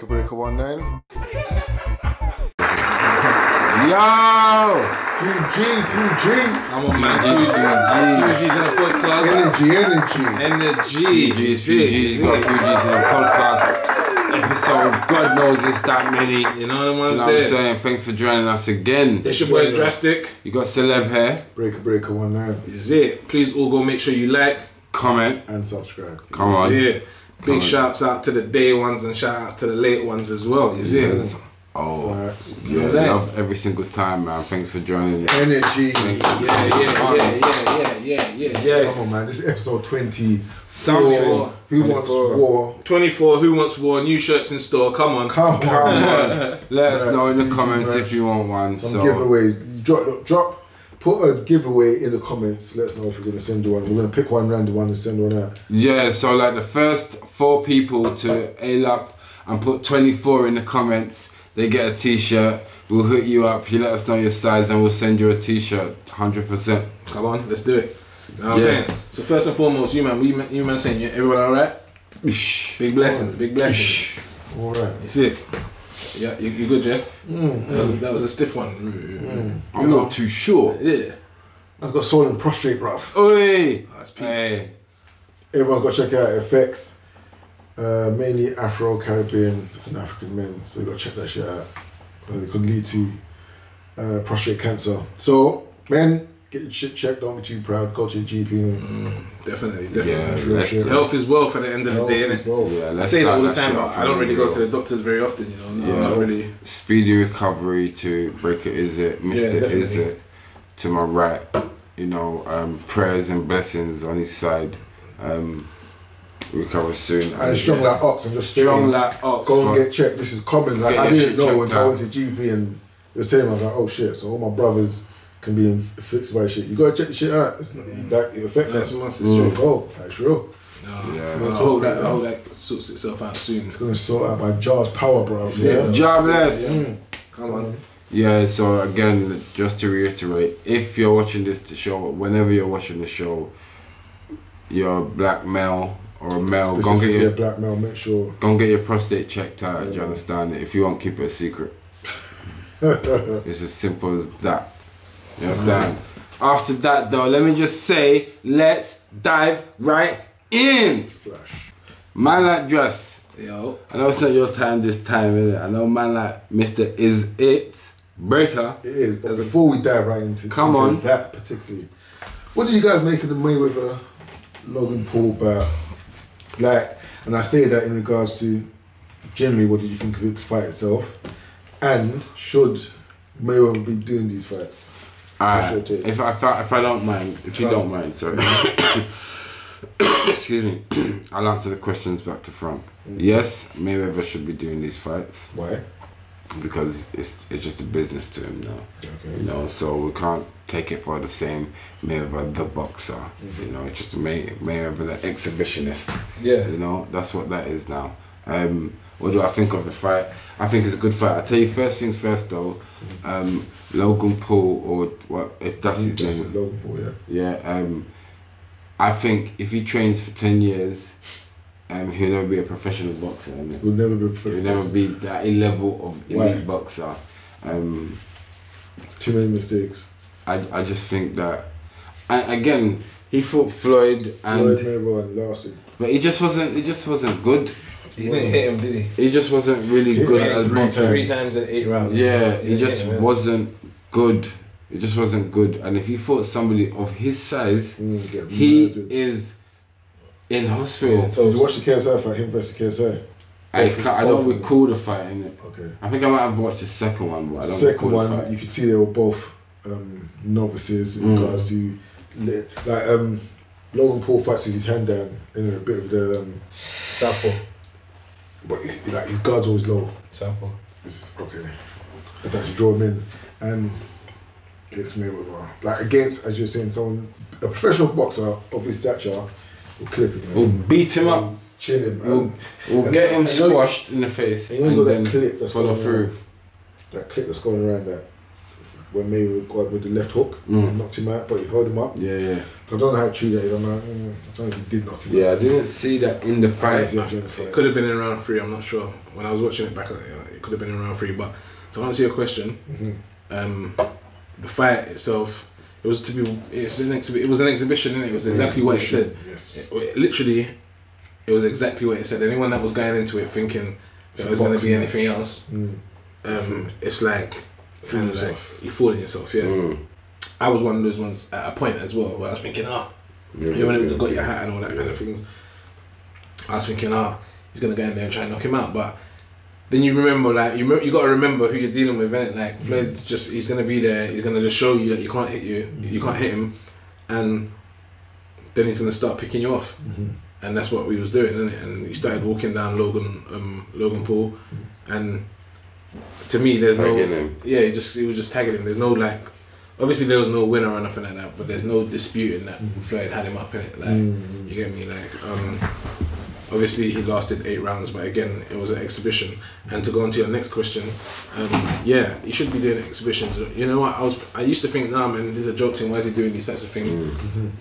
Breaker 19. Yo! Few G's. I'm on man. Few G's in the podcast. Energy. Few G's, got a few G's in the podcast. Episode, God knows it's that many. You know the ones You know what I'm saying? Thanks for joining us again. It's your boy Drastic. You got Celeb here. Breaker 19. Is it? Please all go make sure you like, Comment. And subscribe. Come on. Is it? Big shouts out to the day ones and shout outs to the late ones as well. Is it? Oh, Right. You know what I'm yeah, saying? love every single time, man. Thanks for joining. Energy. Yes. Come on, man. This is episode 20. Something. Who wants war? 24. Who wants war? New shirts in store. Come on. Come on. Let us know in the Few comments G's, if you want one. Some So giveaways. Drop. Put a giveaway in the comments. Let us know if you're going to send you one. We're going to pick one random one and send one out. yeah, so like the first 4 people to ail up and put 24 in the comments, they get a t-shirt. We'll hook you up. You let us know your size and we'll send you a t-shirt. 100%. Come on. Let's do it. You know what I'm Yes. saying? So first and foremost, you man saying, everyone alright? Big blessings. Alright. You see it? Yeah, you good, Jeff? That was a stiff one. I'm not too sure. Yeah. I've got swollen prostrate, bruv. Oi! That's peak. Hey. Everyone's got to check out effects. Mainly Afro-Caribbean and African men. So you got to check that shit out. It could lead to prostate cancer. So, men, get your shit checked. Don't be too proud. Go to your GP, man. Definitely. Yeah, Health is wealth at the end of the day, as innit? well. Yeah, I let's say that start all the that time, shit but off I don't really go real. to the doctors very often, you know. No, Yeah. not really. Speedy recovery to Breaker Is It, Mr. definitely. Is It, to my right. You know, prayers and blessings on his side. Recover soon. And strong like ox. I'm just saying. Strong like ox. Go and but- get checked. This is common. Like Get I your didn't shit know checked until I out. went to GP and they were saying, I was like, oh shit. So all my brothers can be affected by shit. You gotta check the shit out. It's not, that it affects That's us. a must. It's your goal. That's real. Yeah. I hope that sorts itself out soon. It's gonna sort out by Jar's power, bro. Yeah. Jobless. Come on. Yeah, so again, just to reiterate, if you're watching this show, whenever you're watching the show, you're a black male or a male, go and get Specifically your a black male. Make sure. Go and get your prostate checked out. Do you understand it? If you won't keep it a secret, it's as simple as that. You understand? After that, though, let me just say, let's dive right in. Splash. Man like Dress. Yo. I know it's not your time this time, innit? I know man like Mr. Is It Breaker. It is. But before we dive right into that particularly, what did you guys make of the Mayweather Logan Paul bout? Like, and I say that in regards to generally, what did you think of the fight itself? And should Mayweather be doing these fights? Alright, if I don't mind, if you don't mind, sorry. Excuse me. I'll answer the questions back to front. Yes, Mayweather should be doing these fights. Why? Because it's just a business to him now. Okay. You know, so we can't take it for the same Mayweather the boxer. You know, it's just Mayweather the exhibitionist. Yeah. You know, that's what that is now. What do I think of the fight? I think it's a good fight. I'll tell you first things first though. Logan Paul, or what if that's his name? Logan Paul, yeah. Yeah. I think if he trains for 10 years, he'll never be a professional boxer. He'll never be a professional. He'll never be that level of elite Why? boxer. Too many mistakes. I just think that, and again, he fought Floyd and Mayweather and lasted. but he just wasn't good. He didn't hit him, did he? He just wasn't really good as boxer. 3 times in 8 rounds. Yeah, He he didn't just hit him, wasn't good. It just wasn't good. And if he fought somebody of his size, Get he murdered. is in hospital. Yeah, Did you watch the KSI fight? Him versus KSI. I don't recall the fight, innit? Okay. I think I might have watched the second one, but I don't Second recall the one, fight. you could see they were both novices in regards to like Logan Paul fights with his hand down in a bit of the Southpaw. but like his guard's always low. Southpaw. It's okay. And to draw him in and it's Mayweather. Like against, as you're saying, someone a professional boxer of his stature will clip him. We'll beat him up. Chin him. We'll get him squashed in the face and you know and that then clip that's follow going through. around, that clip that's going around that when Mayweather got him with the left hook and knocked him out, but he held him up. Yeah. I don't know how true that is. I'm like, I don't know if he did knock him out. Yeah, I didn't see that in the fight. It could have been in round 3. I'm not sure. When I was watching it back, it could have been in round 3. But to answer your question, the fight itself, it was an exhibition, innit? It was exactly what it said. Yes. It was exactly what it said. Anyone that was going into it thinking there was going to be anything else, it's like kind of like you fooling yourself. Yeah. I was one of those ones at a point as well where I was thinking, you went to got your hat and all that kind of things. I was thinking, he's gonna go in there and try and knock him out, but then you remember, like you got to remember who you're dealing with, innit? Like Floyd, he's gonna be there. He's gonna just show you that you can't hit you can't hit him, and then he's gonna start picking you off, and that's what we was doing, innit? And he started walking down Logan Paul, and to me, there's tagging no him. Yeah, he was just tagging him. There's no like. Obviously there was no winner or nothing like that, but there's no disputing that Floyd had him up in it. Like you get me? Like obviously he lasted 8 rounds, but again it was an exhibition. And to go on to your next question, yeah, he should be doing exhibitions. You know what? I used to think, nah man, this is a joke thing. Why is he doing these types of things?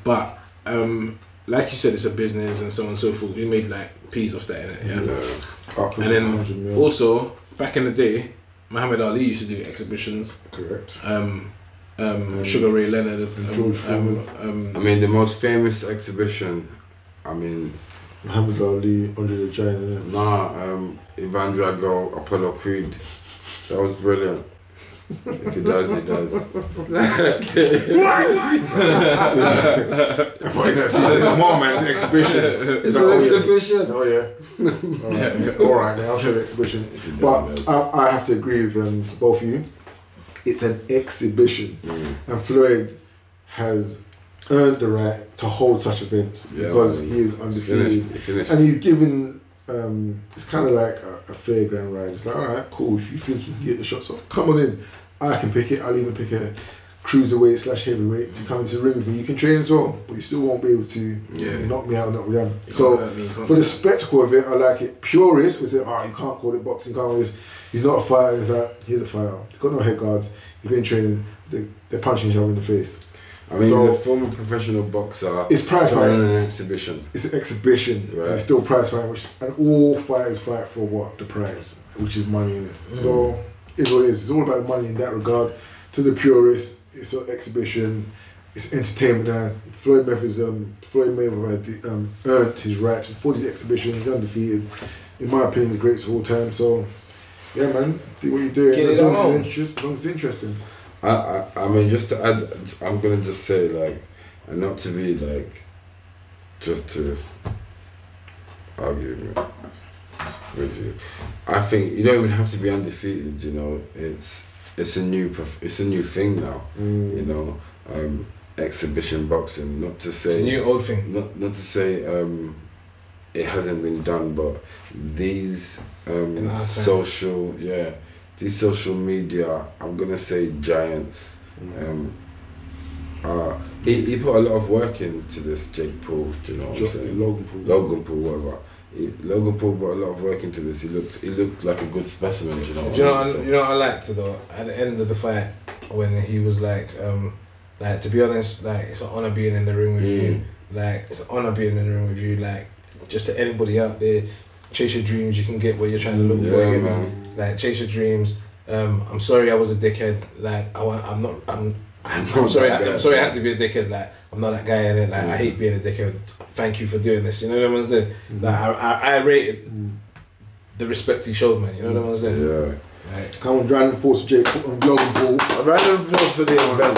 But like you said, it's a business and so on and so forth. We made like peas off that, innit? Yeah. And then also back in the day, Muhammad Ali used to do exhibitions. Correct. Sugar Ray Leonard and George Foreman. I mean, the most famous exhibition, Muhammad Ali, Andre the Giant. Ivan Drago, Apollo Creed. That was brilliant. If he does, he does. Come on, man, it's an exhibition. It's an exhibition. Oh yeah. Alright, now I'll show the exhibition. But I have to agree with both of you. It's an exhibition, and Floyd has earned the right to hold such events because he is undefeated, and he's given. It's kind of like a fairground ride. It's like, all right, cool. If you think you can get the shots off, come on in. I can pick it. I'll even pick a cruiserweight/heavyweight to come into the ring with me. You can train as well, but you still won't be able to knock me out, knock me down. So for the spectacle of it, I like it. Purists with it, you can't call it boxing, can't call this. He's not a fighter. He's like, he's a fighter. He's got no head guards. He's been training. They're punching each other in the face. I mean, he's a former professional boxer. It's prize fighting. An exhibition. It's an exhibition. Right. And it's still prize fighting, and all fighters fight for what? The prize, which is money in it. So it's what it is. It's all about the money in that regard. To the purists, it's an exhibition. It's entertainment now. Floyd Mayweather has earned his right for these exhibitions. He's undefeated. In my opinion, the greatest of all time. So, yeah, man, do what you do. As long as it's interesting. I mean, just to add, I'm gonna just say, like, and not to be like, just to argue with you. I think you don't even have to be undefeated. You know, it's a new thing now. You know, exhibition boxing. Not to say it's a new old thing. Not to say it hasn't been done, but these these social media, I'm gonna say giants. He put a lot of work into this. Jake Paul, do you know what I'm saying? Logan Paul, whatever. Logan Paul put a lot of work into this. He looked like a good specimen. Do you know? You know what I liked though? At the end of the fight, when he was like to be honest, like it's an honor being in the ring with you. Like it's an honor being in the ring with you. Like just to anybody out there, chase your dreams. You can get what you're trying to look for. Again, man. Like chase your dreams. I'm sorry I was a dickhead. Like I'm sorry I had to be a dickhead. Like I'm not that guy in it. Like I hate being a dickhead. Thank you for doing this. You know what I'm saying? Like I rated the respect he showed, man. You know what I'm saying? Yeah. Like, come on, round of applause to Jake and Logan Paul. A round of applause for the event.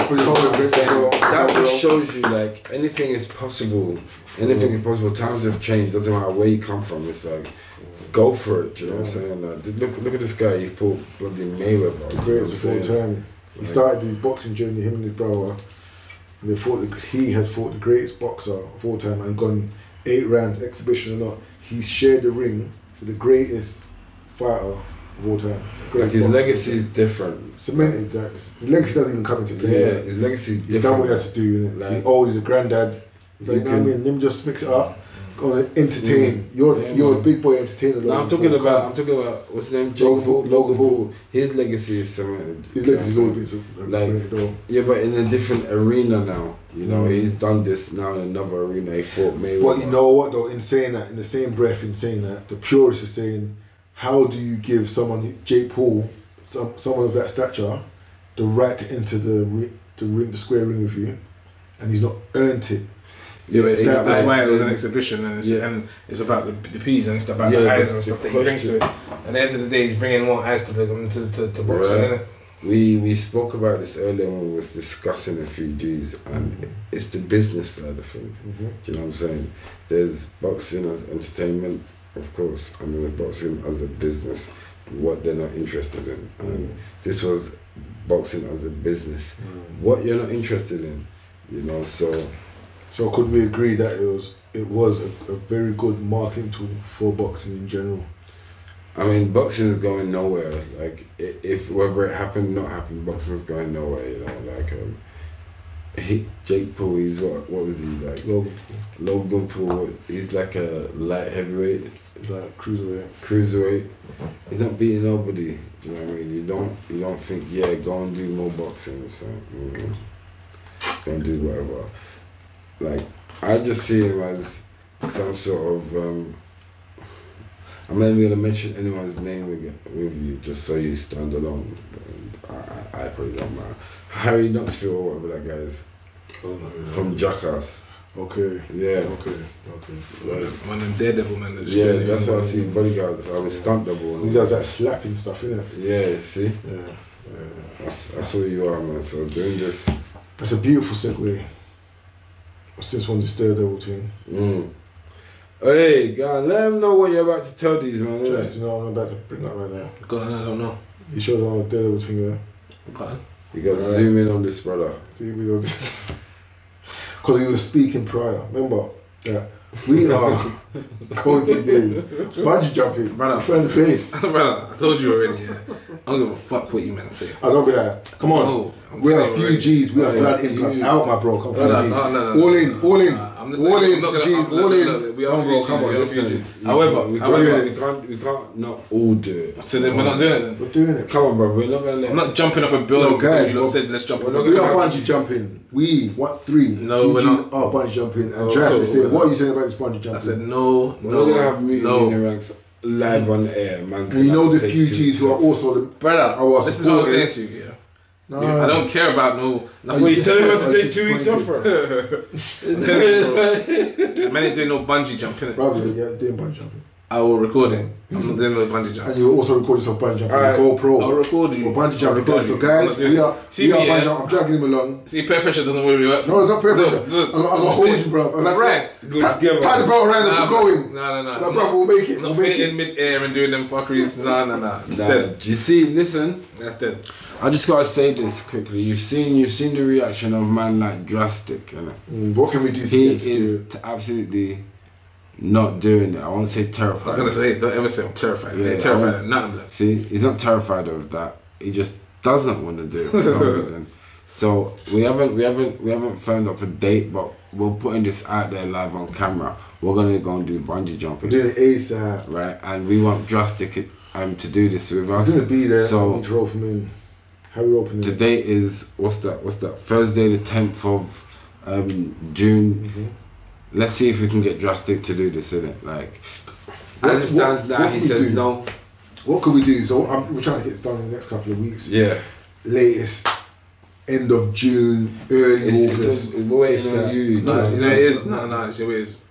That just shows you like anything is possible. Anything is possible. Times have changed. Doesn't matter where you come from. It's like go for it. You know what I'm saying? Like, look at this guy. He fought bloody Mayweather. The greatest of all time. He started his boxing journey. Him and his brother. And he has fought the greatest boxer of all time and gone 8 rounds, exhibition or not. He's shared the ring with the greatest fighter of all time. Like his legacy is different. Cemented that. His legacy doesn't even come into play. Yeah, his legacy is different. He's done what he had to do. Like, he's old, he's a granddad. He's like, you know what I mean? Let me just mix it up. Gonna entertain. You're a big boy entertainer. No, I'm talking about what's his name? Logan Paul. His legacy is cemented. His legacy's always been cemented though. Yeah, but in a different arena now. You know, he's done this now in another arena. He fought Mayweather. But you know what though? In saying that, in the same breath, in saying that, the purist is saying, how do you give someone, Jake Paul, someone of that stature, the right to enter the square ring with you, and he's not earned it? Yeah, but that's why it was an exhibition, and it's about the P's and it's about the eyes and stuff that he brings to it. At the end of the day, he's bringing more eyes to boxing, isn't it? We spoke about this earlier when we was discussing the 3Gs, and it's the business side of things. Do you know what I'm saying? There's boxing as entertainment, of course, and then boxing as a business, what they're not interested in. And this was boxing as a business, what you're not interested in, you know. So could we agree that it was a very good marketing tool for boxing in general? I mean, boxing is going nowhere. Like, if whether it happened or not happened, boxing is going nowhere. You know, like Jake Paul. He's what was he like? Logan Paul. He's like a light heavyweight. He's like cruiserweight. Cruiserweight. He's not beating nobody. Do you know what I mean? You don't think go and do more boxing or something. Go and do whatever. Like, I just see him as some sort of. I'm not even going to mention anyone's name with you, just so you stand alone. I probably don't matter. Harry Knoxville or whatever that guy is. Oh, no, from Jackass. Okay. Yeah. Okay. One of them Daredevil man. Yeah, that's what I see. Bodyguards. I was stunt double. He does that slapping stuff, innit? Yeah. See. Yeah. That's who you are, man. So doing this. That's a beautiful segue. Since when this Daredevil thing. Hey, God, let them know what you're about to tell these, man. Just, you know, I'm about to bring that right now. Go on, I don't know. You sure the Daredevil thing, yeah? Go on. You got to zoom in on this, brother. Zoom in on this. Because we were speaking prior. Remember that we are going to do bungee jumping. Brother. In front of the place. Brother, I told you already, yeah. I don't give a fuck what you meant to say. I don't be like, come on. We are a few G's. We are blood in, out, my bro. Come on. No. All in. All in G's. All in. We are bro. Come on. Listen. However, we can't not all do it. So then we're not doing it then? We're doing it. Come on, bro. We're not going to let... I'm not jumping off a building because you lot said let's jump. We are bungee jumping. We want 3. No, we're not. Oh, bungee jumping. And Jurassic said, what are you saying about this bungee jumping? I said no. We're not going to have mutiny in the ranks live on the air, man. And you know the few G's who are also the... Brother, this is what I'm saying to you, yeah. No, yeah, I don't care about no. Well, you telling me to take 2 weeks off, bro? Man ain't doing no bungee jumping. Brother, yeah, doing bungee jumping. I will record it. I'm not doing no bungee jumping. And you will also record yourself bungee jumping. GoPro. I'll record you. Or bungee jumping. So guys, we are bungee jumping. I'm dragging him along. See, peer pressure doesn't really work. No, it's not peer pressure. I'm gonna hold you, bro. Right. Tie the belt around us. We're going. No. Like, brother, we'll make it. I'm not fitting in mid-air and doing them fuckeries. No. It's dead. Do you see? Listen. That's dead. I just gotta say this quickly. You've seen the reaction of man like Drastic, innit? What can we do? He is absolutely not doing it. I won't say terrified. I was gonna say, don't ever say I'm terrified. Yeah, terrified of nothing. See, he's not terrified of that. He just doesn't want to do it for some reason. So we haven't firmed up a date, but we're putting this out there live on camera. We're gonna go and do bungee jumping. We're doing it ASAP, right? And we want Drastic to do this with us. He's gonna be there. So I need to rope him in. How are we opening? Today is what's that? Thursday, the 10th of June. Let's see if we can get Drastic to do this, innit? Like, as it stands now, he says no. What could we do? So we're trying to get this done in the next couple of weeks. Yeah. Latest end of June, early August. We're waiting on you. No, it is. No, it is.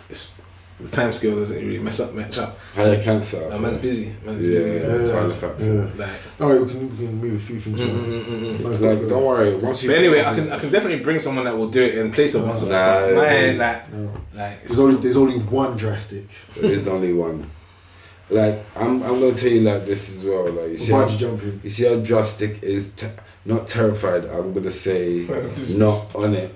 It's the time scale doesn't really match up. Higher cancer. No, man's busy. Like, we can move a few things. Like, don't worry. But anyway, I can definitely bring someone that will do it in place of us. There's only one Drastic. There is only one. Like, I'm gonna tell you like this as well. Like, you see how Drastic is not terrified. I'm gonna say not on it.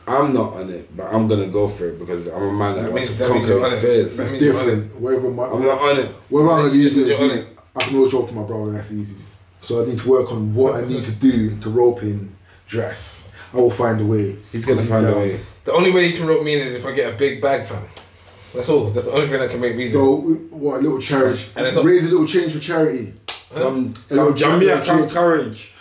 I'm not on it, but I'm gonna go for it because I'm a man that wants to conquer his fears. It's different. I'm not on it. Whether I'm gonna use it, I can always rope my brother. That's easy. So I need to work on what I need to do to rope in Dress. I will find a way. He's gonna find a way. The only way you can rope me in is if I get a big bag, fam. That's all. That's the only thing that can make me. So what? A little charity. Raise a little change for charity. Some Jamaican courage.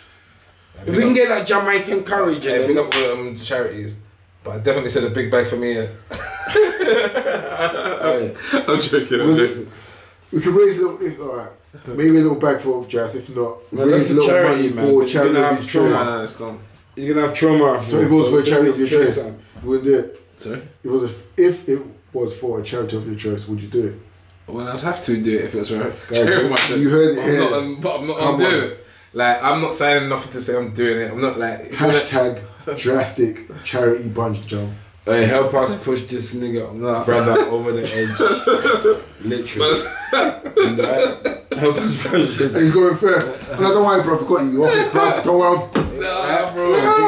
If we can get that Jamaican courage, yeah, big up charities. But I definitely said a big bag for me. Yeah. I'm joking. We can raise a little. Alright. Maybe a little bag for Jazz. If not, raise a little charity, money for charity of his choice. You're gonna have trauma. So if it was for a charity of your choice, you wouldn't do it. Sorry. If it was for a charity of your choice, would you do it? Well, I'd have to do it if it was for a charity of my choice. You heard it here. I'm not doing it. Like, I'm not signing nothing to say I'm doing it. I'm not like... Hashtag drastic charity bungee jump. Hey, help us push this nigga brother over the edge. Literally. Help us push this. He's going first. No, don't worry, bro. I forgot you. Bro. Don't worry. Nah, bro.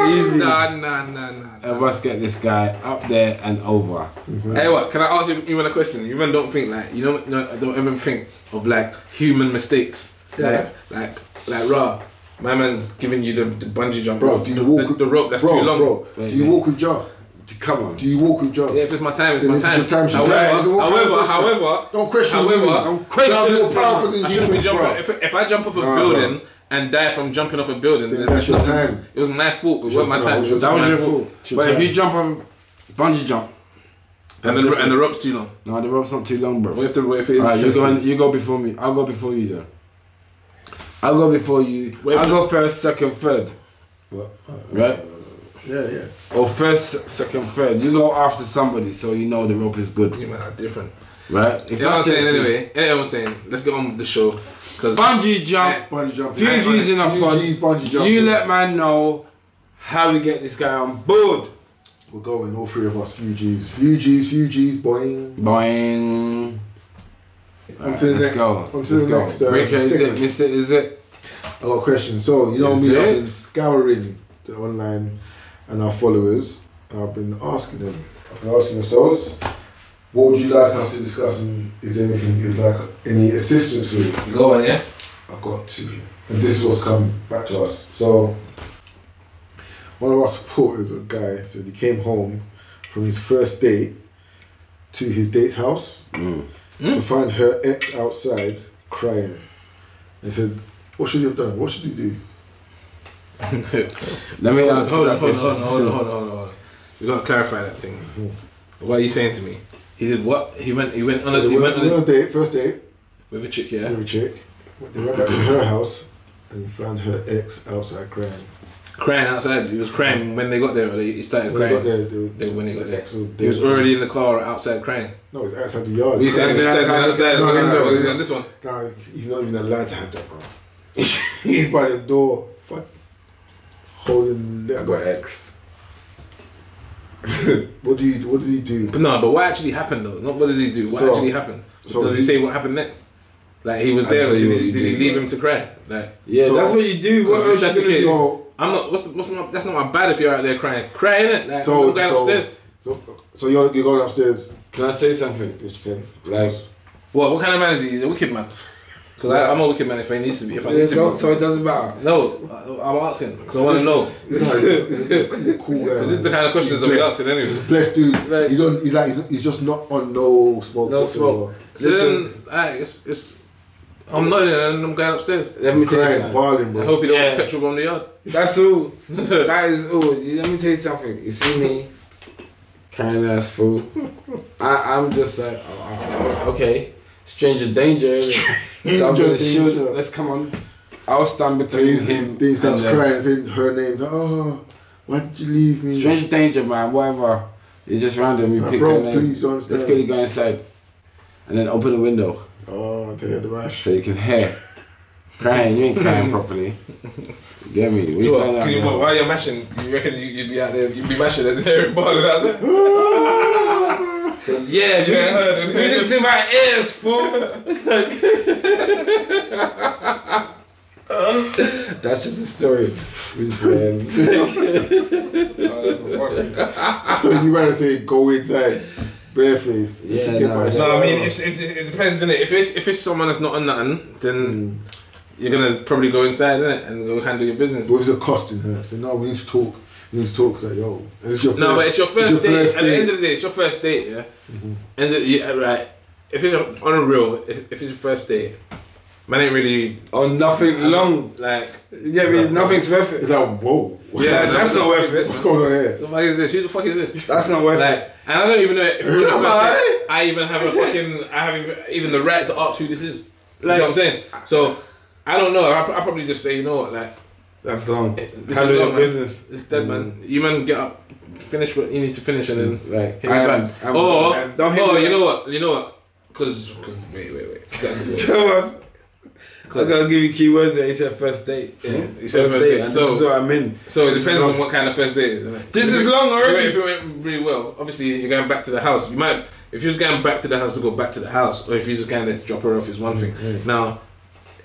Easy. Nah. Help us get this guy up there and over. Mm-hmm. Hey, what? Can I ask you even a question? You even don't think like don't even think of like human mistakes. Yeah. Like raw. My man's giving you the bungee jump, bro. Do you walk the rope that's too long, bro? Do you walk with Jar? Come on. Do you walk with Jar? Yeah, if it's my time, it's then my time. However, don't question it. Don't question it. More powerful than humans, bro. If I jump off a building and die from jumping off a building, then that's your time. It was my fault. It wasn't my time. That was your fault. But if you jump off bungee jump, and the rope's too long. No, the rope's not too long, bro. What if it is? Alright, you go before me. I'll go before you then. I'll go before you. I'll go first, second, third. What? Right? Yeah. Or first, second, third. You go after somebody so you know the rope is good. You might are different. Right? If that's what I'm saying anyway. Anyway, I'm saying, let's get on with the show. Bungee jump. Few G's in a pod. You let man know how we get this guy on board. We're going, all three of us. Few G's, boing. Boing. On to the next. On to the next. Breaker, is it? I got a question. So, you know me, I've been scouring the online and our followers. I've been asking them. I've been asking ourselves, what would you like us to discuss, and is there anything you'd like any assistance with? You go on, yeah? I've got to. And this is what's come back to us. So, one of our supporters, a guy, said he came home from his first date to his date's house to find her ex outside crying. And he said, what should you have done? What should you do? Let me ask. Hold on. We gotta clarify that thing. What are you saying to me? He did what? He went on a date, first date. With a chick, yeah? With a chick. They went back to her house and he found her ex outside crying. Crying outside? He was crying when they got there, or he started crying? When he got there. He was already in the car outside crying? No, he's outside the yard. He's standing outside the window. He's on this one? No, he's not even allowed to have that, bro. He's by the door, holding that. I got exed. What does he do? But what actually happened though? Not what does he do? What actually happened? Does he say what happened next? Like he was there. Did he leave him to cry? Like that's what you do. What else that's the case? So, I'm not. That's not my bad if you're out there crying. Cry, innit? Like I'm going upstairs. So you're going upstairs. Can I say something? Yes, you can. Like what kind of man is he? He's a wicked man. Because I'm a wicked man if I need to be. If I need to be. So it doesn't matter. No, I'm asking because I want to know. He's a cool guy. This is the kind of questions I'll be asking anyway. He's a blessed dude. He's just not on no smoke. No smoke. So then, it's. I'm not and I'm going upstairs. Let me tell you something. Balling, bro. I hope you don't have petrol on the yard. That's all. That is all. Let me tell you something. You see me, kind ass fool. I'm just like, okay. Stranger danger. So I'm gonna shield. Let's come on. I'll stand between him. He starts crying, saying her name. Like, oh, why did you leave me? Stranger danger, man. Whatever. You just random. You pick her name. Please don't understand. Let's quickly go inside, and then open the window. Oh, to hear the rash. So you can hear crying. You ain't crying properly. You get me? We so while you're mashing, you reckon you'd be out there? You'd be mashing and hearing balling outside. So music to my ears, fool. That's just a story. So you might say go inside, bareface. Yeah, no. I mean it depends, innit? If it's someone that's not on nothing, then you're gonna probably go inside, innit, and go handle your business. What is the cost in her? So no, we need to talk. You need to talk like, yo. It's your first, no, but it's your first date. At the end of the day, it's your first date, yeah? And right, if it's on a real, if it's your first date, man ain't really... nothing long. Like... You get me? Nothing's worth it. It's like, whoa. Yeah, that's not worth it. What's going on here? The fuck is this? Who the fuck is this? That's not worth it. And I don't even know if we're on the first date, I even have a fucking... I have even the right to ask who this is. You know what I'm saying? So, I don't know. I'll probably just say, you know what, like... That's long. This is long, business. It's dead, man. You man get up, finish what you need to finish, and then like hit me back. Don't hit me. You know what? Because wait. Come on. I was gonna give you keywords there. He said first date. Yeah. He said first date. So this is what I mean. So it depends on what kind of first date it is, isn't it? This is long already. If it went really well, obviously you're going back to the house. You might, if you was going back to the house to go back to the house, or if you just going to drop her off is one thing. Now,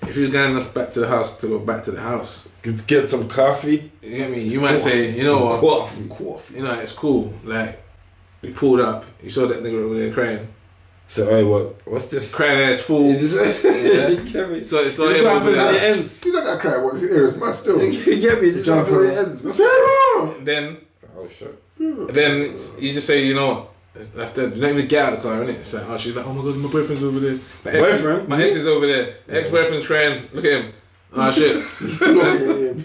if you was going back to the house to go back to the house, get some coffee. You get me? You might say, you know what? Coffee. You know, it's cool. Like, we pulled up. You saw that nigga over there crying. So, hey, what's this? Crying ass fool. Yeah. You get me? So this happens when it ends. He's not gonna cry. What? His ears, man, still. You get me? This happens when it ends. Then, oh shit. Then you just say, you know what? That's dead. You don't even get out of the car, innit? It's like, oh, she's like, oh my god, my boyfriend's over there. My ex is over there. Ex-boyfriend's crying. Look at him. Oh shit.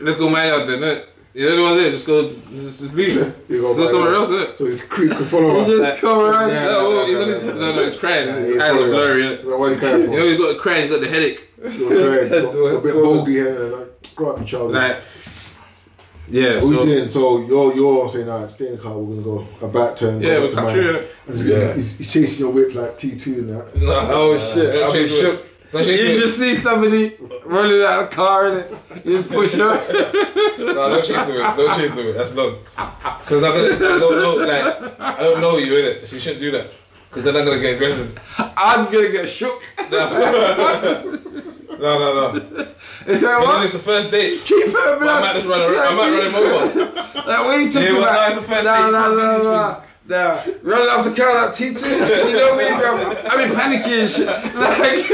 Let's go my yard then, innit? You know what I'm saying? Just go, just leave. Just go somewhere else, innit? So his creep can follow us. Just come around. No, he's crying. His eyes are blurry, innit? What are you crying for? You know, he's got the crying, he's got the headache. He's got a bit bogey here, like, grow up, you child. Like, yeah, what so... we doing? So you're saying, alright, stay in the car, we're gonna go a back turn. Yeah, we're capturing it. He's chasing your whip like T2 and that. Oh shit, I'll be shook. You just see somebody running out of the car and you push her. No, don't chase the whip. Don't chase the whip. That's long. Because I don't know, like, I don't know you, innit? So you shouldn't do that. Because then I'm gonna get aggressive. I'm gonna get shook. No. Is that what? It's the first date. Keep it, man. I might just run him over. Like, what are you talking about? It's the first date. No, running off the car like T2. You know me, bro. I mean panicking and shit. Like,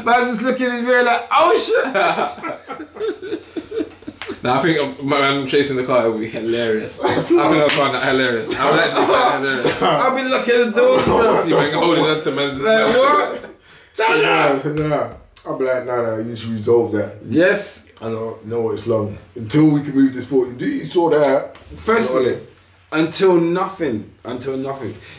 but I'm just looking in the mirror like, oh shit. Nah, I think my man chasing the car, it would be hilarious. I think I'll find that hilarious. I would actually find that hilarious. I'll be looking at the doors, bro. See man holding on to man. Like, what? Nah. I'll be like, nah, you should resolve that. Yes. I know it's long. Until we can move this forward. You saw that. Firstly, until nothing.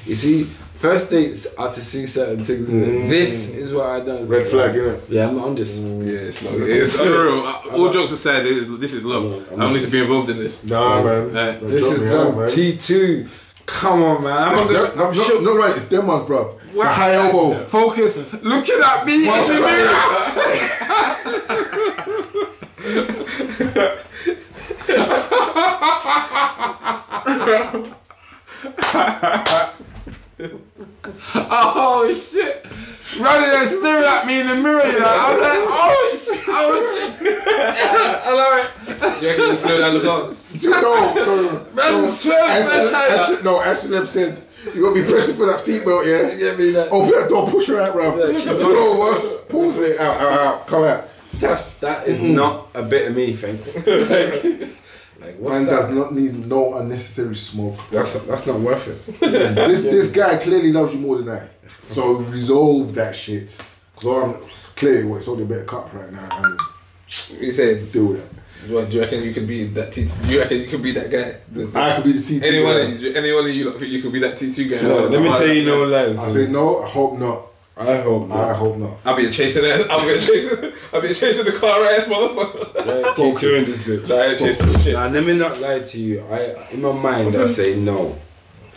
You see, first dates are to see certain things. This is what I done. Red flag, innit? Yeah, I'm on this. Yeah, it's long. It's unreal. All jokes aside, this is long. I don't need to be involved in this. Nah, man. This is long. Man. T2. Come on, man. I'm not right. It's them ones, bruv. The high elbow. Focus. Looking at me. Oh shit! Running and staring at me in the mirror, you know. I'm like, oh shit! I love it. You reckon you slow down the car? No, S&M said you gotta be pressing for that seatbelt, yeah. You get me that? Open that door, push her out, bruv. No, pause it, out, come out. That is not a bit of me, thanks. Like what's man that? Does not need no unnecessary smoke. That's not worth it. This guy clearly loves you more than that. So resolve that shit. Cause I'm clearly it's only a bit cut right now and you said deal with that. What, do you reckon you could be that T2? Do you reckon you could be that guy? I could be the T2 Anyone of you lot think you could be that T2 guy? No, let me tell you no lies. I say no, I hope not. I hope not. I'll be chasing the car ass motherfucker. Yeah, T2 in this bitch. Nah, I ain't chasing shit. Nah, let me not lie to you. In my mind I say no.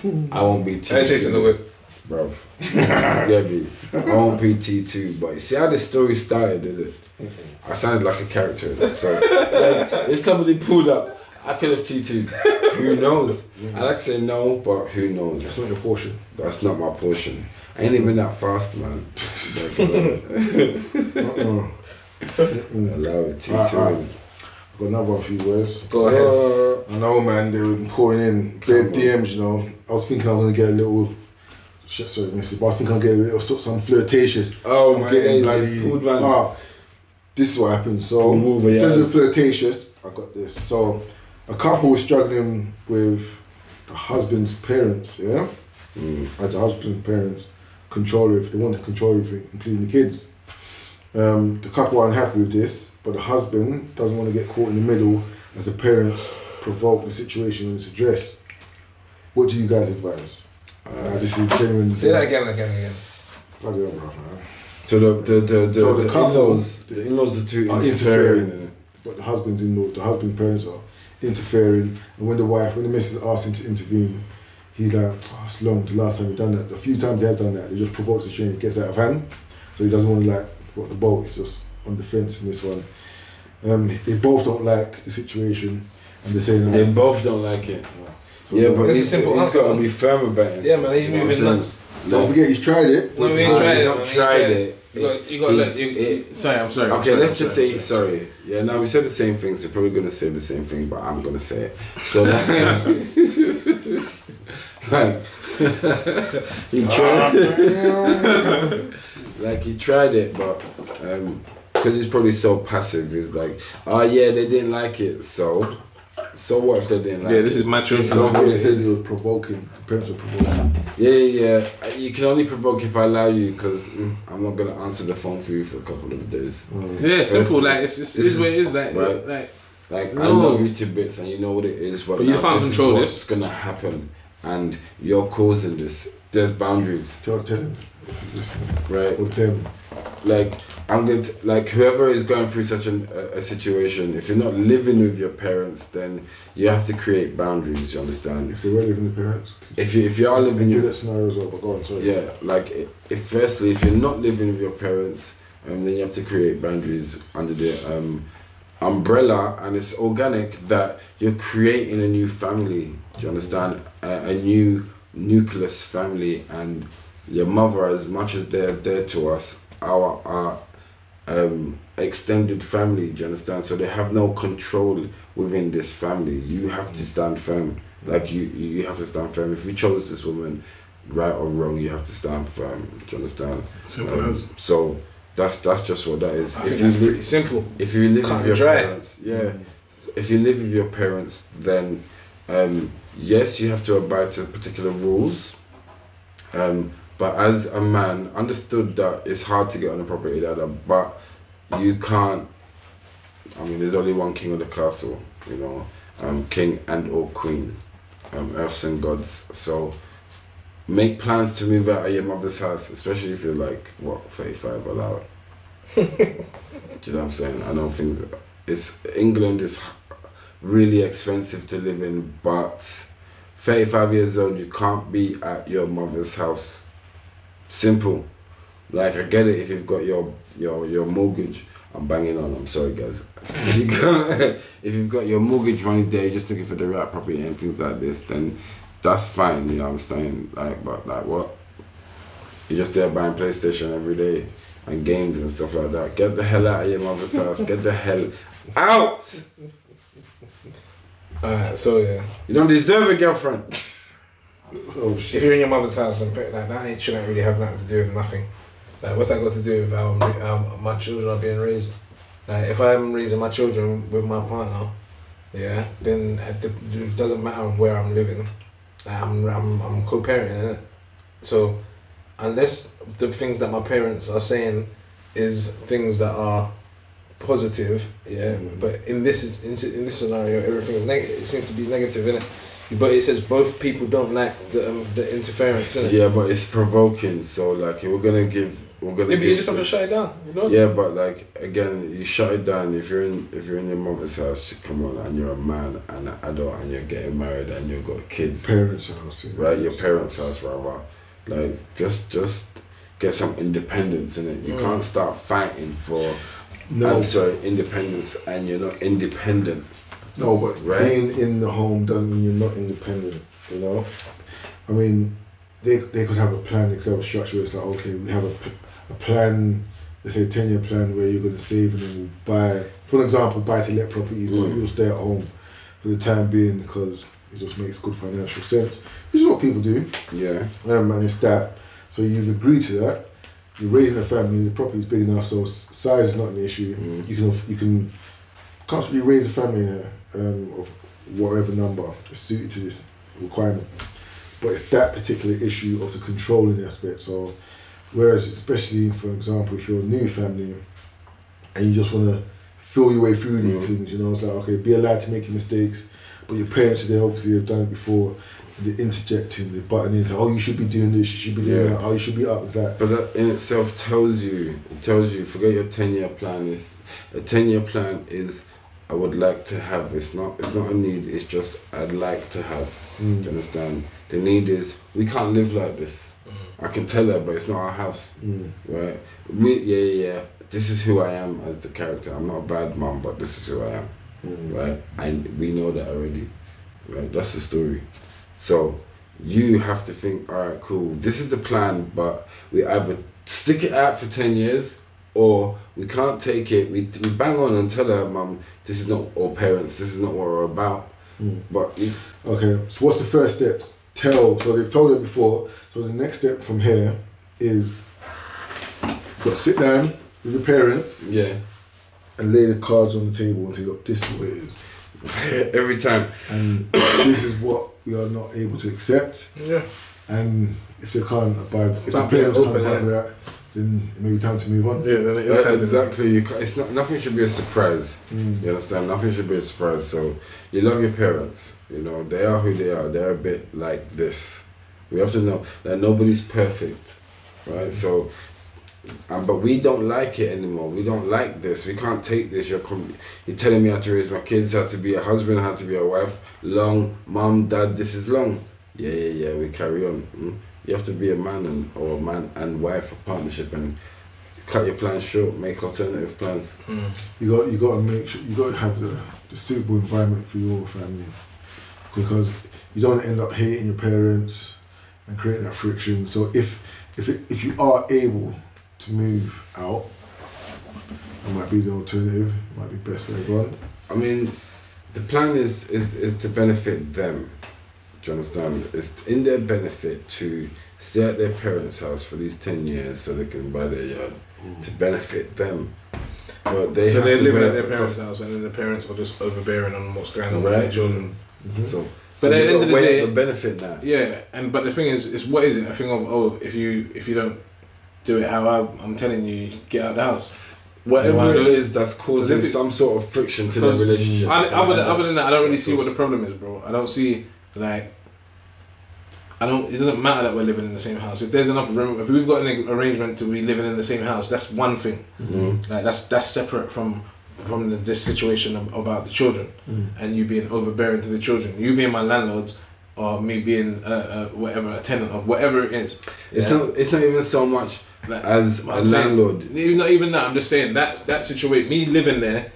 I won't be T2. I ain't chasing the whip. Bruv. Yeah, me. I won't be T2. But you see how the story started, did it? I sounded like a character. So like, if somebody pulled up, I could have T2'd. Who knows? I like to say no, but who knows? That's not your portion. That's not my portion. I ain't even that fast, man. Allow it, T2. I've got another one for you boys. Go ahead. I know, man, they were pouring in big DMs, you know. I was thinking I was going to get a little... Shit, sorry, message, but I think I'm getting a little some flirtatious. Oh, I'm my getting God. bloody... this is what happened. So, instead of the flirtatious, I got this. So, a couple is struggling with the husband's parents, yeah? As a husband's parents control if they want to control everything, including the kids. The couple are unhappy with this, but the husband doesn't want to get caught in the middle as the parents provoke the situation when it's addressed. What do you guys advise? This is genuine. Say that again. Bloody hell, bro, man. So the in-laws are too interfering. But the husband's parents are interfering, and when the missus asks him to intervene, he's like, oh, it's long, the last time we've done that. A few times he has done that, he just provokes the situation, it gets out of hand. So he doesn't want to like rock the boat, he's just on the fence in this one. They both don't like the situation, and they're saying they both don't like it. So yeah, but he's got to be firm about it. Yeah, man, he's moving nuts. Don't forget, he's tried it. No, he ain't tried it. You got to let. Sorry, I'm sorry. Okay, let's just say sorry. Yeah, now we said the same thing, so you're probably going to say the same thing, but I'm going to say it. So he tried. Like he tried it, but because he's probably so passive, he's like, oh yeah, they didn't like it, so what if they didn't like it? Yeah, this is my children. They said you were provoking. The parents were provoking. Yeah. You can only provoke if I allow you, because I'm not gonna answer the phone for you for a couple of days. Yeah, simple. Like it's what it is. Like I love you to bits, and you know what it is. But you can't control this. What's gonna happen, and you're causing this. There's boundaries. Tell him if you listen. Right. With them. Like I'm going to, like whoever is going through such a situation, if you're not living with your parents, then you have to create boundaries. You understand? If they were living with parents. If you are living, do that scenario as well. But go on, sorry. Yeah, like if you're not living with your parents, then you have to create boundaries under the umbrella, and it's organic that you're creating a new family. Do you understand? A new nucleus family, and your mother, as much as they're there to us, our extended family, do you understand? So they have no control within this family. You have to stand firm. Like you have to stand firm. If you chose this woman, right or wrong, you have to stand firm. Do you understand? Simple as. So that's just what that is. If you live, pretty simple. If you live with your parents, if you live with your parents, then yes, you have to abide to particular rules. But as a man, understood that it's hard to get on a property ladder, but you can't. I mean, there's only one king of the castle, you know, king and or queen, earths and gods. So make plans to move out of your mother's house, especially if you're like 35 allowed. Do you know what I'm saying? I know England is really expensive to live in, but 35 years old, you can't be at your mother's house. Simple. Like, I get it if you've got your mortgage. I'm banging on, I'm sorry guys. If you've got your mortgage money there, you're just looking for the right property and things like this, then that's fine, you know what I'm saying? But what? You're just there buying PlayStation every day and games and stuff like that. Get the hell out of your mother's house. Get the hell out! Alright, so yeah. You don't deserve a girlfriend. Oh shit. If you're in your mother's house and like that shouldn't really have nothing to do with nothing. Like, what's that got to do with how my children are being raised? Like, if I'm raising my children with my partner, yeah, then it doesn't matter where I'm living. Like, I'm co-parenting, innit? So unless the things that my parents are saying is things that are positive, yeah. But in this scenario, everything is negative. It seems to be negative, innit? But it says both people don't like the interference, innit? Yeah, but it's provoking. So like, we're gonna. Maybe you just have to shut it down. Yeah, but like again, you shut it down if you're in your mother's house. Come on, and you're a man and an adult, and you're getting married, and you've got kids. Parents' house, right? Your parents' house, right? Like just get some independence in it. You can't start fighting for. Independence, and you're not independent. No, but being in the home doesn't mean you're not independent, you know? I mean, they could have a plan, they could have a structure where it's like, okay, we have a plan, let's say a 10-year plan where you're going to save and then we'll buy, for example, buy-to-let properties, but you'll stay at home for the time being because it just makes good financial sense, which is what people do. Yeah. And it's that. So you've agreed to that. You're raising a family, the property's big enough, so size is not an issue. You can comfortably raise a family of whatever number is suited to this requirement. But it's that particular issue of the controlling aspect. So, whereas especially, for example, if you're a new family and you just want to feel your way through these things, you know, it's like, okay, be allowed to make your mistakes, but your parents, they obviously have done it before, and they're interjecting, they're butting in, oh, you should be doing this, you should be doing that, oh, you should be up with that. But that in itself tells you, forget your 10-year plan. A 10-year plan is, I would like to have. It's not a need, it's just, I'd like to have. Do you understand? The need is, we can't live like this. I can tell her, but it's not our house. Right? This is who I am as the character. I'm not a bad mom, but this is who I am. Right? And we know that already. Right? That's the story. So you have to think, all right, cool, this is the plan, but we either stick it out for 10 years or we can't take it. We bang on and tell her, mum, this is not, or parents, this is not what we're about. But okay, so what's the first steps? So they've told her before, so the next step from here is you've got to sit down with the parents and lay the cards on the table and say, look, this is what it is. Every time. And this is what we are not able to accept. And if they can't abide, if the parents can't abide with that, then it may be time to move on. Exactly. It's not. Nothing should be a surprise. You understand? Nothing should be a surprise. So you love your parents. You know they are who they are. They're a bit like this. We have to know that nobody's perfect, right? So, but we don't like it anymore. We don't like this. We can't take this. You're telling me how to raise my kids, how to be a husband, how to be a wife. Long, mom, dad. This is long. Yeah. We carry on. You have to be a man or a man and wife, a partnership, and cut your plans short. Make alternative plans. You got to make sure you got to have the suitable environment for your family, because you don't end up hating your parents and creating that friction. So if you are able to move out, it might be the alternative. It might be best for everyone. I mean, the plan is to benefit them. Do you understand? It's in their benefit to stay at their parents' house for these 10 years so they can buy their yard, to benefit them. But they're living at their parents' house, and then the parents are just overbearing on what's going on with their children. So but at the end of the day, benefit that. Yeah, but the thing is what is it? A thing of if you don't do it how I'm telling you, get out of the house. Whatever it is that's causing some sort of friction to the relationship. Other than that, I don't really see what the problem is, bro. I don't see it doesn't matter that we're living in the same house. If there's enough room, if we've got an arrangement to be living in the same house, that's one thing. Like that's separate from this situation about the children and you being overbearing to the children. You being my landlord or me being a tenant of whatever it is. It's not even so much as a landlord. Not even that. I'm just saying that situation. Me living there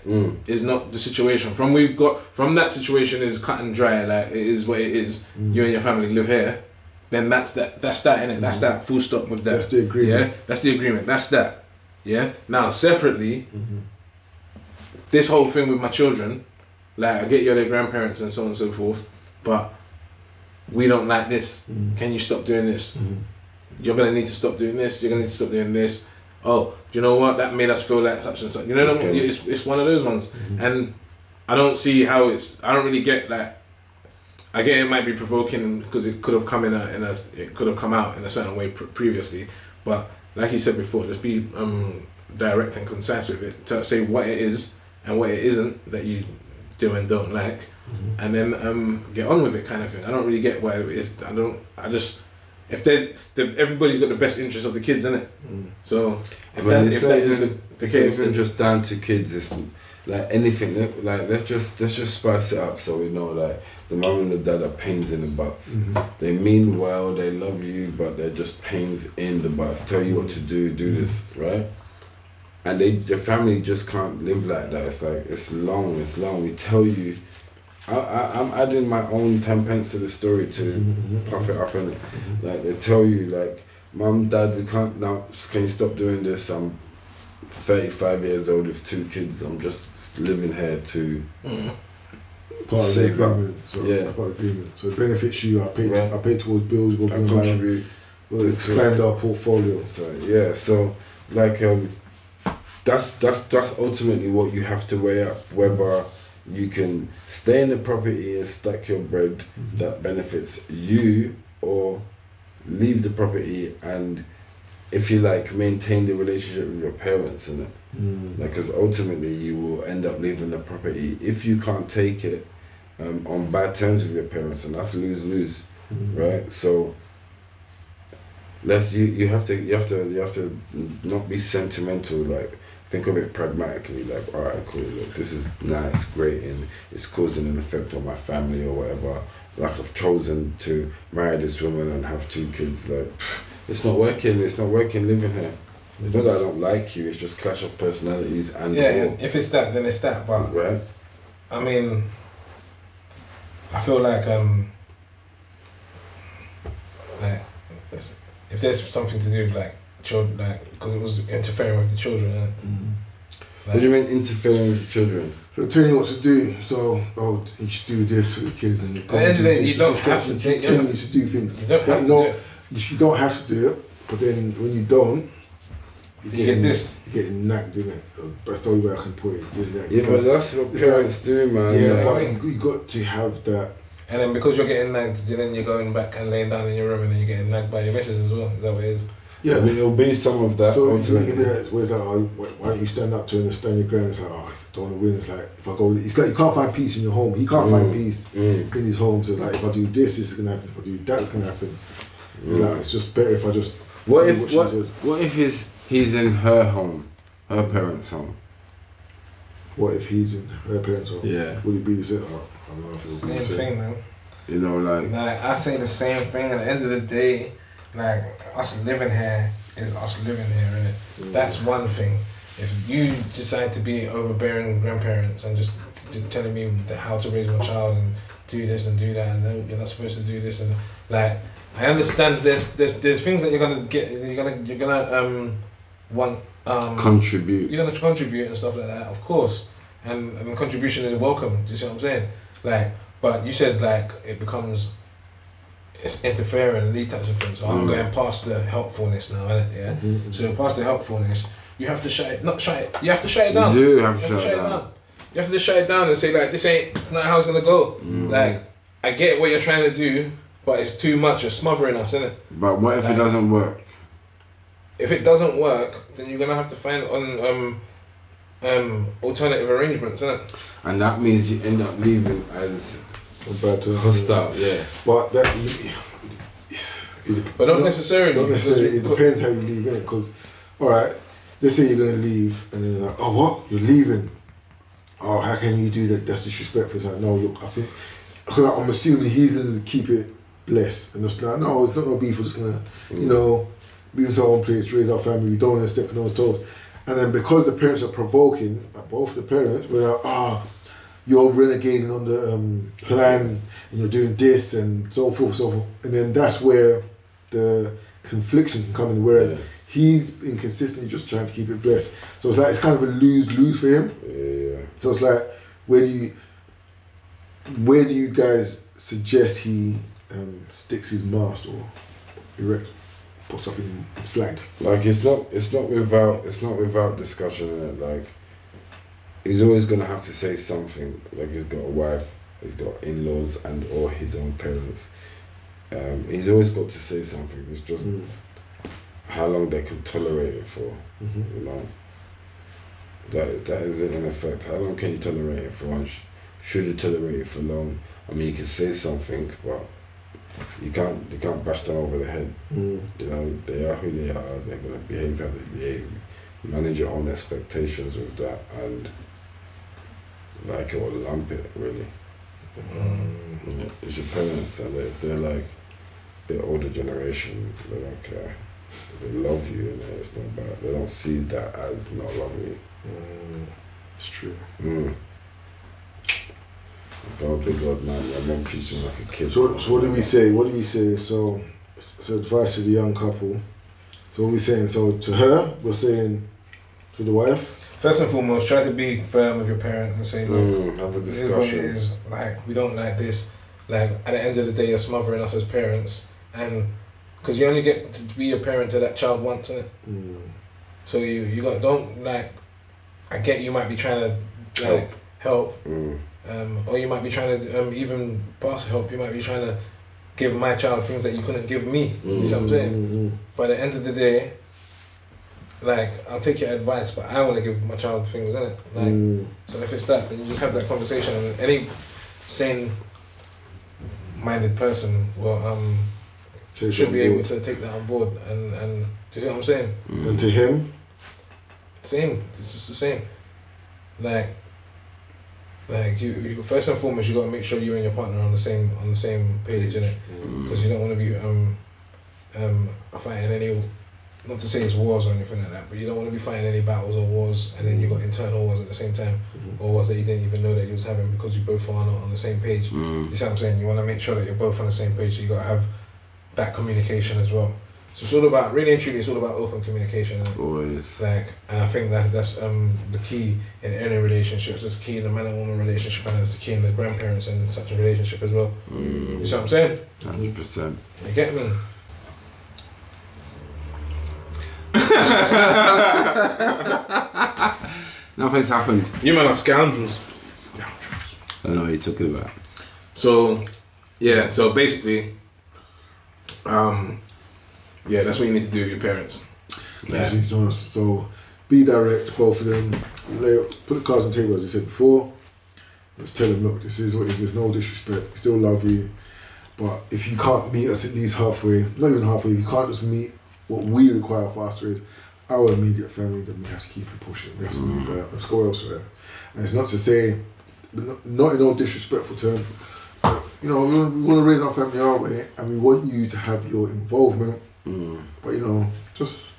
is not the situation. From that situation is cut and dry. Like it is what it is. You and your family live here. Then that's that innit? That's that. Full stop with that. That's the agreement. Yeah, that's the agreement. That's that. Yeah. Now separately, this whole thing with my children, like I get you're their grandparents and so on and so forth, but we don't like this. Can you stop doing this? You're gonna need to stop doing this. You're gonna need to stop doing this. Oh, do you know what? That made us feel like such and such. You know what I mean? It's one of those ones, and I don't see how it's. I don't really get that. I get it might be provoking because it could have come it could have come out in a certain way previously, but like you said before, just be direct and concise with it to say what it is and what it isn't that you do and don't like, and then get on with it, kind of thing. I don't really get why it is. If everybody's got the best interest of the kids, innit? So if that is the case, then just down to kids. It's like anything. Like let's just spice it up so we know like the mum and the dad are pains in the butts. They mean well, they love you, but they're just pains in the butts. Tell you what to do this, right? And the family just can't live like that. It's like it's long. We tell you. I'm adding my own 10 pence to the story to puff it up, and like they tell you like, mum, dad, we can't now. Can you stop doing this? I'm 35 years old with 2 kids. I'm just living here to save up. Part of the agreement. So it benefits you. I pay towards bills. I contribute. We'll expand our portfolio. So like that's ultimately what you have to weigh up, whether you can stay in the property and stack your bread that benefits you, or leave the property and, if you like, maintain the relationship with your parents, innit? Like, because ultimately you will end up leaving the property if you can't take it on bad terms with your parents, and that's lose-lose, right? So you have to not be sentimental. Like, think of it pragmatically. Like, all right, cool. Look, this is nice, great, and it's causing an effect on my family or whatever. Like, I've chosen to marry this woman and have 2 kids. Like, it's not working. It's not working living here. It's not that I don't like you. It's just clash of personalities and if it's that, then it's that. But right. I mean, I feel like if there's something to do with like children, like, because it was interfering with the children. What do you mean interfering with the children? So telling you what to do. So, you should do this with the kids, and at the end of the day, you don't have to. Telling you to do things. You don't have to do it. You don't have to do it, but then when you don't, you get this. You're getting nagged, isn't it? That's the only way I can put it. Yeah, but that's what parents do, man. Yeah, but you got to have that. And then because you're getting nagged, then you're going back and laying down in your room, and then you're getting nagged by your missus as well. Is that what it is? Yeah, I mean, it'll be some of that. So where's that? Why don't you stand up to it and stand your ground? It's like, I don't want to win. It's like, if I go, it's like you can't find peace in your home. He can't find peace in his home. So like, if I do this is gonna happen. If I do that, it's gonna happen. It's like, it's just better if I just. What if he's in her home, her parents' home? What if he's in her parents' home? Yeah. Would it be the same? I don't know if it would be the same thing, man. You know, like I say the same thing. At the end of the day, like, us living here is us living here, innit? That's one thing. If you decide to be overbearing grandparents and just telling me how to raise my child and do this and do that, and then you're not supposed to do this, and like, I understand there's things that you're gonna get, you're gonna want contribute. You're gonna contribute and stuff like that, of course, and contribution is welcome. Do you see what I'm saying? Like, but you said like it's interfering and these types of things. So I'm going past the helpfulness now, innit? Yeah. So past the helpfulness, you have to shut it. Not shut it. You have to shut it down. You do have to shut it down. You have to just shut it down and say like, it's not how it's gonna go. Like, I get what you're trying to do, but it's too much. You're smothering us, innit? But what if it doesn't work? If it doesn't work, then you're gonna have to find alternative arrangements, innit? And that means you end up leaving as hostile. Yeah. But that. But not necessarily. Not necessarily. It depends how you leave it. Because, all right, let's say you're gonna leave, and then like, oh, what? You're leaving? Oh, how can you do that? That's disrespectful. It's like, no, look, I think, because I'm assuming he's gonna keep it blessed, and it's like, no, it's not no beef. We're just gonna, move into our own place, raise our family. We don't want to step on those toes. And then because the parents are provoking, like both the parents, we're like, you're renegading on the plan, and you're doing this and so forth, and then that's where the confliction can come in. Whereas he's been consistently just trying to keep it blessed, so it's kind of a lose-lose for him. Yeah. So it's like, where do you guys suggest he sticks his mast or puts up his flag? Like, it's not without discussion, innit? Like, he's always gonna have to say something. Like, he's got a wife, he's got in-laws and or his own parents. He's always got to say something. It's just how long they can tolerate it for. You know, that is it in effect. How long can you tolerate it for? Should you tolerate it for long? I mean, you can say something, but you can't bash them over the head. You know, they are who they are. They're gonna behave how they behave. Manage your own expectations with that, and like it or lump it, really. It's your parents, and if they're like the older generation, they don't care. They love you, and it's not bad. They don't see that as not loving you. It's true. Oh, big God, man, my mom treats me like a kid. So what do we say? So advice to the young couple. So what are we saying? So to her, we're saying to the wife. First and foremost, try to be firm with your parents and say, look, have a this is what it discussion. is. Like, we don't like this. Like, at the end of the day, you're smothering us as parents, and because you only get to be a parent to that child once, innit? So you don't, like, I get you might be trying to like help. Or you might be trying to even pass help. You might be trying to give my child things that you couldn't give me. You see what I'm saying? But at the end of the day, like, I'll take your advice, but I want to give my child things, innit? Like, so if it's that, then you just have that conversation, and any sane-minded person will should be able to take that on board. And do you see what I'm saying? And to him, same. It's just the same. Like you first and foremost, you gotta make sure you and your partner are on the same page, innit? Because you don't want to be fighting any, not to say it's wars or anything like that, but you don't want to be fighting any battles or wars, and then you got internal wars at the same time, or wars that you didn't even know that you was having because you both are not on the same page. You see what I'm saying? You want to make sure that you're both on the same page, so you gotta have that communication as well. So it's all about, really and truly, it's all about open communication. Always. Like, and I think that's the key in any relationships. It's the key in the man and woman relationship, and it's the key in the grandparents and such a relationship as well. You see what I'm saying? 100%. You get me? Nothing's happened. You men are scoundrels. I don't know what you're talking about. So, yeah, so basically, yeah, that's what you need to do with your parents. Yeah. So be direct, both of them. Put the cards on the table, as I said before. Let's tell them, look, this is what it is. There's no disrespect. We still love you. But if you can't meet us at least halfway, not even halfway, if you can't just meet what we require faster is our immediate family, then we have to keep it pushing. We have to move out. Let's go elsewhere. And it's not to say, not in no disrespectful term, but, you know, we want to raise our family our way, and we want you to have your involvement. But, you know, just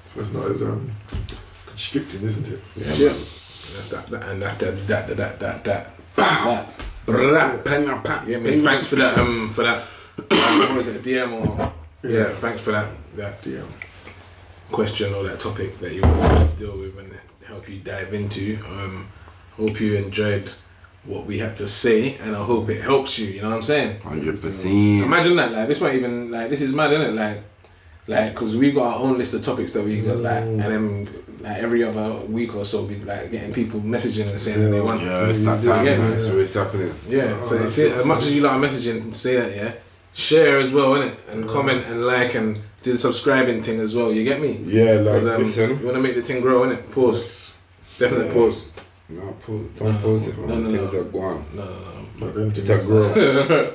so it's not as constricting, isn't it? Yeah. That's that, and that's that. Yeah, man. Thanks for that. What was it? DM or yeah. Thanks for that DM question or that topic that you wanted us to deal with and help you dive into. Hope you enjoyed what we had to say, and I hope it helps you. You know what I'm saying? 100%. Imagine that. Like, this might even, like, this is mad, isn't it? Like, because we've got our own list of topics that we got, like, and then like every other week or so, be like getting people messaging and saying that they want. Yeah, it's that time, man. So it's happening. Yeah. So you see, as much as you like messaging, say that, yeah. Share as well, innit? And comment and like and do the subscribing thing as well. You get me? Yeah, like listen. You want to make the thing grow, innit? Pause. Definitely pause. No, pause. Don't pause it, man. Things are gone. No. Things are grow.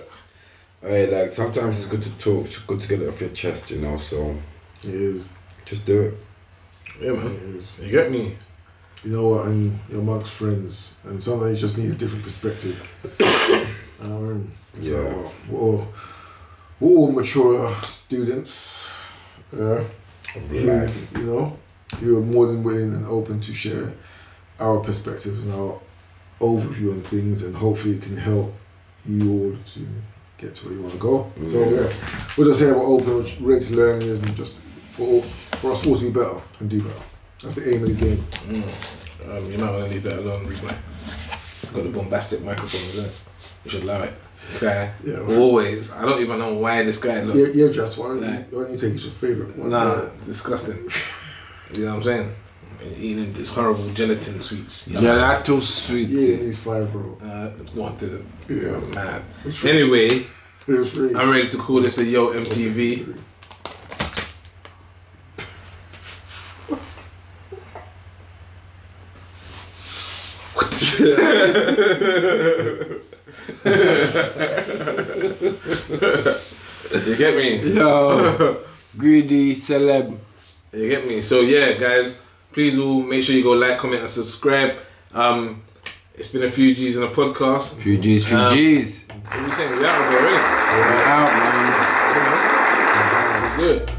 Hey, like, sometimes it's good to talk. It's good to get it off your chest, you know. So it is. Just do it. Yeah, man. You get me? You know what? And you're amongst friends, and sometimes you just need a different perspective. Yeah. We're all mature students. Yeah. Of life. You know, you're more than willing and open to share our perspectives and our overview on things, and hopefully it can help you all to get to where you want to go. So yeah, we're just here, we're open, we're ready to learn, and just for us all to be better and do better. That's the aim of the game. You might want to leave that alone, replay. Got the bombastic microphone, isn't it? You should allow it. This guy, always, I don't even know why this guy look. Yeah, just why don't you take your favourite one? Nah, it's disgusting. You know what I'm saying? Eating these horrible gelatin sweets. Gelato sweets. Yeah, he's 5, bro. Wanted it. Yeah. Mad. Anyway, I'm ready to call this a Yo MTV. You get me? Yo, greedy celeb. You get me? So yeah, guys, please all make sure you go like, comment, and subscribe. It's been a few G's in a podcast. Few G's. What are you saying? We're out of here, innit? We're out, man. Let's do it.